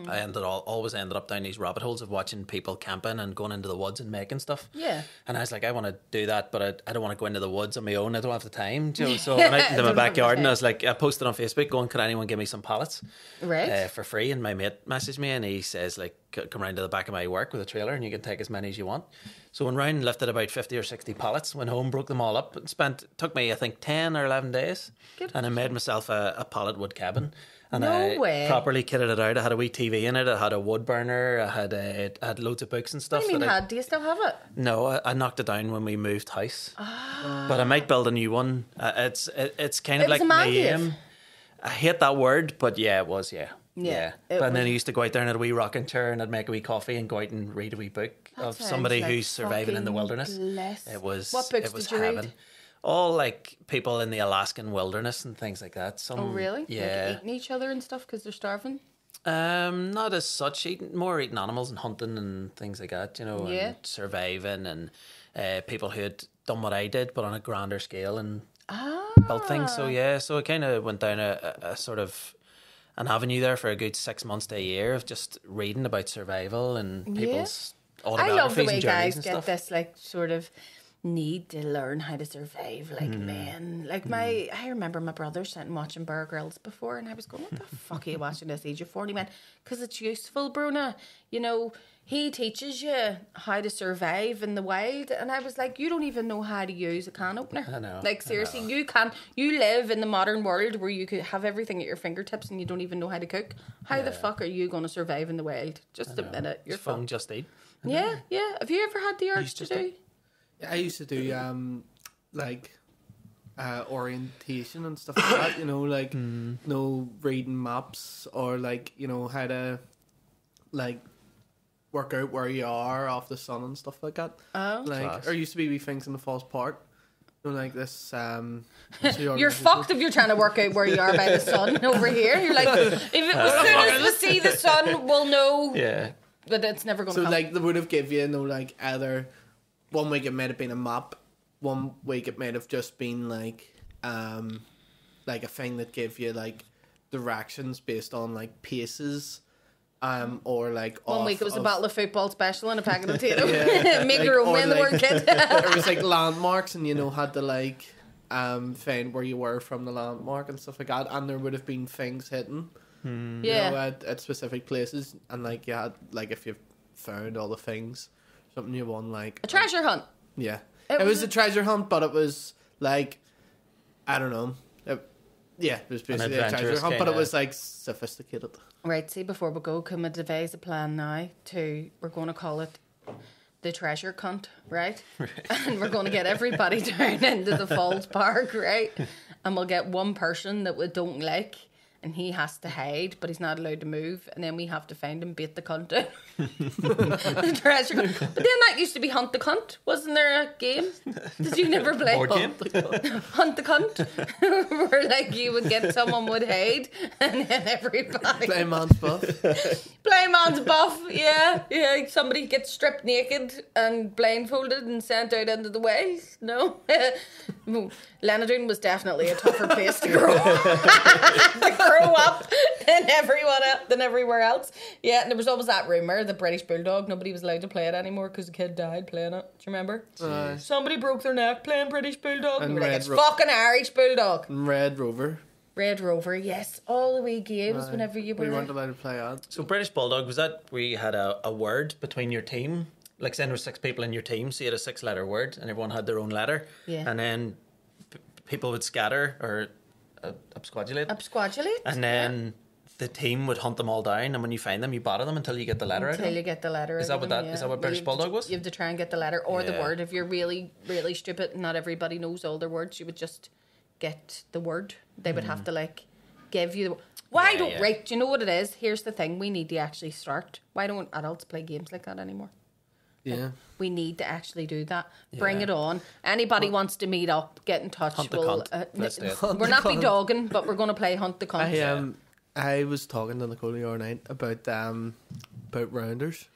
I always ended up down these rabbit holes of watching people camping and going into the woods and making stuff. Yeah. And I was like, I want to do that, but I don't want to go into the woods on my own. I don't have the time. You know? So I went out into my backyard and I was like, I posted on Facebook going, could anyone give me some pallets for free? And my mate messaged me and he says, like, come round to the back of my work with a trailer and you can take as many as you want. So went round and lifted about 50 or 60 pallets, went home, broke them all up, and took me, I think, 10 or 11 days. Good. And I made myself a pallet wood cabin. And No I way. properly kitted it out. I had a wee TV in it. I had a wood burner. I had loads of books and stuff. What do you mean, do you still have it? No, I knocked it down when we moved house. But I might build a new one. It's kind of It was like a man my cave. aim. I hate that word, but yeah, it was, yeah. Yeah, But then I used to go out there and had a wee rocking chair and I'd make a wee coffee and go out and read a wee book of sounds somebody like who's surviving in the fucking wilderness. bliss. It was What books it was did you read? heaven. All like people in the Alaskan wilderness and things like that. Oh, really? Yeah. Like eating each other and stuff because they're starving? Not as such. More eating animals and hunting and things like that, you know, Yeah. and surviving and people who had done what I did but on a grander scale and built things. So yeah, so I kind of went down a sort of an avenue there for a good 6 months to a year of just reading about survival and people's I autobiographies love the way and journeys guys and get stuff. this, like, sort of need to learn how to survive like men. Like I remember my brother sitting watching Bear Grylls before and I was going, what the fuck are you watching this Age of 40 man? Because it's useful, Bronagh. You know, he teaches you how to survive in the wild, and I was like, you don't even know how to use a can opener. I know, Like seriously, you live in the modern world where you could have everything at your fingertips and you don't even know how to cook. How the fuck are you going to survive in the wild? Just a minute, you're Just phone, fucked. just eat. Yeah. Have you ever had the urge to just do? I used to do orientation and stuff like that, you know, like no reading maps or like, you know, how to like work out where you are off the sun and stuff like that. Oh. Like Class. there used to be wee things in the false park. You know, like this You're fucked if you're trying to work out where you are by the sun over here. You're like, if it was soon as we see the sun, we'll know. Yeah. But it's never going to So come. like they would have give you know like either 1 week it might have been a map, 1 week it might have just been like a thing that gave you like directions based on like paces, or like 1 week it was a battle of football special and a packet of potato. Yeah. Make Like, your own or when the like- word kid. there was like landmarks and you know had to like find where you were from the landmark and stuff like that, and there would have been things hidden. You know, at specific places, and like you had like if you found all the things, something you won like A treasure hunt. yeah. It It was was a treasure hunt, but it was like I don't know. It was basically a treasure adventurous hunt, but it kinda- was like sophisticated. Right, see, before we go, can we devise a plan now we're going to call it the treasure cunt, right? And we're going to get everybody down into the Falls Park, right? And we'll get one person that we don't like, and he has to hide, but he's not allowed to move, and then we have to find him, bait the cunt out. The treasure cunt. But then that used to be Hunt the Cunt. Wasn't there a game? Did you never play Board game? Hunt the Cunt? Where like you would get someone would hide, and then everybody Play man's buff. Blind man's buff, yeah. Somebody gets stripped naked and blindfolded and sent out into the ways. No, Leonardine was definitely a tougher place to grow up than everywhere else. Yeah, and there was always that rumor, the British Bulldog. Nobody was allowed to play it anymore because the kid died playing it. Do you remember? Somebody broke their neck playing British Bulldog. And And we were like, Red it's Ro- fucking Irish Bulldog. Red Rover. Red Rover, yes. All the wee games whenever you We were. weren't allowed to play that. So British Bulldog, was that where you had a word between your team? Like say there were 6 people in your team, so you had a 6-letter word and everyone had their own letter. Yeah. And then people would scatter or absquatulate. Absquatulate. And then the team would hunt them all down, and when you find them, you batter them until you get the letter out of Until them. you get the letter. Is out that of what them, that- yeah. is that what Well, British you have to- Bulldog was? You have to try and get the letter or the Yeah. word. If you're really, really stupid, and not everybody knows all their words, you would just get the word. They would have to like give you. Why Yeah, don't yeah. right? Do you know what it is? Here's the thing: we need to actually start. Why don't adults play games like that anymore? Yeah. We need to actually do that. Bring it on. Anybody wants to meet up, get in touch. Hunt the cunt. Let's do it. We're not be dogging, but we're going to play Hunt the Cunt. I was talking to Nicole the other night about rounders.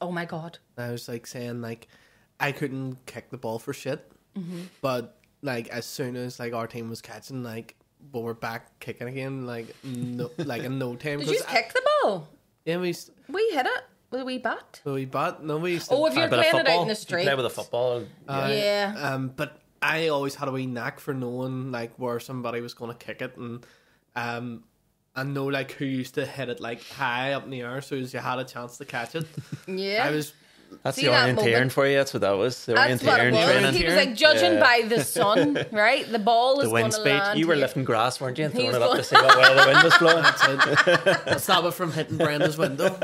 Oh my God. I was like saying like I couldn't kick the ball for shit, but like as soon as like our team was catching, like we were back kicking again, like in no time. Did you kick the ball? Yeah, we hit it with a wee bat. No, we used to. Oh, if you're playing it out in the street. You play with a football. Yeah. But I always had a wee knack for knowing like where somebody was going to kick it, and I know like who used to hit it like high up in the air, so as you had a chance to catch it. Yeah. That's the orienteering for you. That's what that was. The That's what it orienteering was. training. He was like judging by the sun, right? The ball is going to land. You were lifting grass, weren't you? And throwing it up to see what way the wind was blowing. That's stop it from hitting Brenda's window.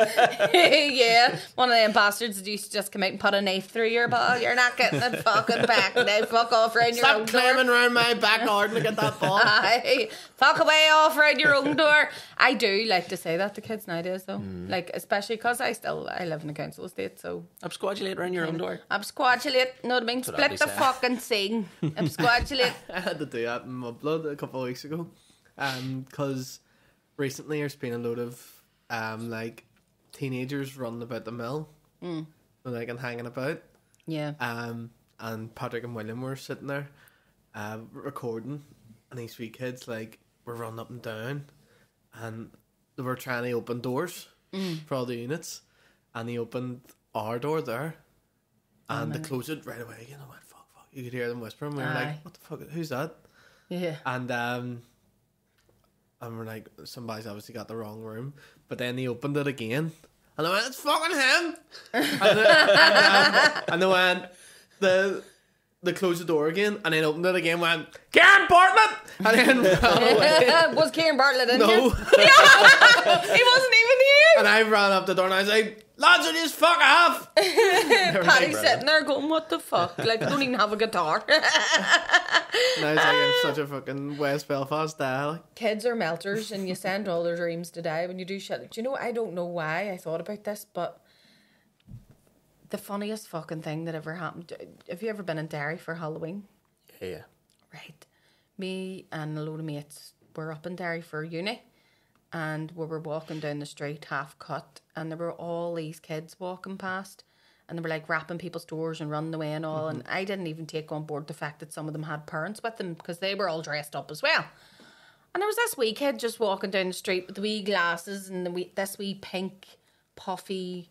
Yeah. One of them bastards that used to just come out and put a knife through your ball. You're not getting it fucking back now. Fuck off around your own door. Stop climbing around my back garden to get that ball. Aye. Fuck away off around your own door. I do like to say that to kids nowadays though. Like especially because I live in a council estate, so Absquatulate around your own door. Absquatulate, know what I mean? Split the fucking thing. Absquatulate. I had to do that in Mudblood a couple of weeks ago, because recently there's been a load of like teenagers running about the mill, like and hanging about. Yeah. And Patrick and William were sitting there, recording, and these three kids like were running up and down, and they were trying to open doors for all the units, and they opened our door there, and they closed it right away again. I went, fuck. You could hear them whispering. We were like, what the fuck? Who's that? Yeah. And we're like, somebody's obviously got the wrong room. But then they opened it again, and I went, it's fucking him. and they went, they closed the door again, and then opened it again. Went, Karen Bartlett, and then ran away. Was Kieran Bartlett in No. here? He wasn't even here. And I ran up the door, and I was like, lads, will you just fuck off? Paddy's sitting there going, what the fuck? Like, I don't even have a guitar. And I was like, I'm such a fucking West Belfast dialect. Kids are melters, and you send all their dreams to die when you do shit. Do you know, I don't know why I thought about this, but the funniest fucking thing that ever happened. Have you ever been in Derry for Halloween? Yeah. Right. Me and a load of mates were up in Derry for uni, and we were walking down the street half cut, and there were all these kids walking past, and they were like wrapping people's doors and running away and all, and I didn't even take on board the fact that some of them had parents with them because they were all dressed up as well. And there was this wee kid just walking down the street with the wee glasses and this wee pink puffy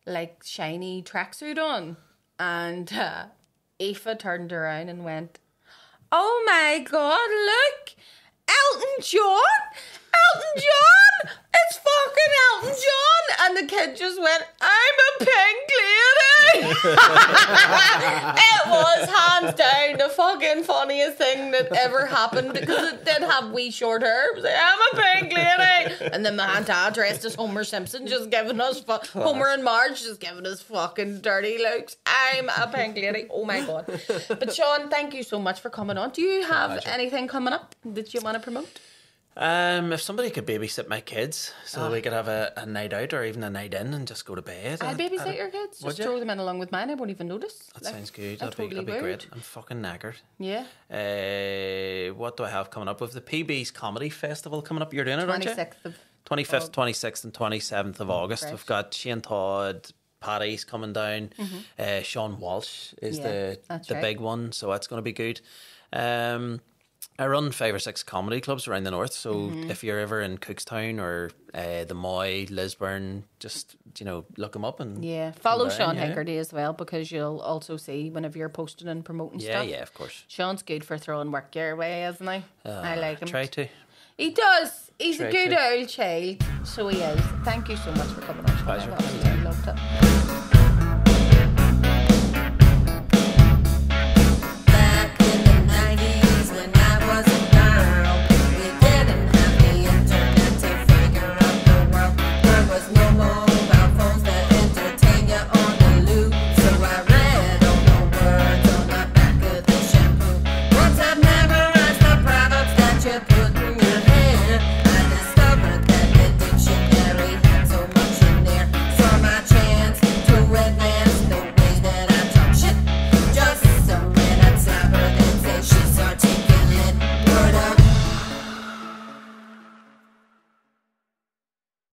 like shiny tracksuit on, and Aoife turned around and went, oh my God, look, Elton John, it's fucking Elton John. And the kid just went, I'm a pink lady. It was hands down the fucking funniest thing that ever happened, because it did have wee short hair. It was like, I'm a pink lady. And then my dad dressed as Homer Simpson, just giving us Homer and Marge just giving us fucking dirty looks. I'm a pink lady. Oh my God. But Sean, thank you so much for coming on. Do you have anything coming up that you want to promote? If somebody could babysit my kids so we could have a night out or even a night in and just go to bed. I'd babysit your kids. Just throw them in along with mine. I won't even notice. That sounds good. That'd be great. I'm fucking knackered. Yeah. What do I have coming up? With the PB's Comedy Festival coming up. You're doing it, aren't you? 25th, 26th and 27th of August. Right. We've got Shane Todd, Paddy's coming down. Sean Walsh is the big one, so that's going to be good. I run 5 or 6 comedy clubs around the north, so if you're ever in Cookstown or the Moy, Lisburn, just look them up and follow Sean Hegarty as well, because you'll also see whenever you're posting and promoting stuff. Yeah, of course. Sean's good for throwing work your way, isn't he? I like him. Try to. He does. He's a good old child, so he is. Thank you so much for coming on. Pleasure. I loved it.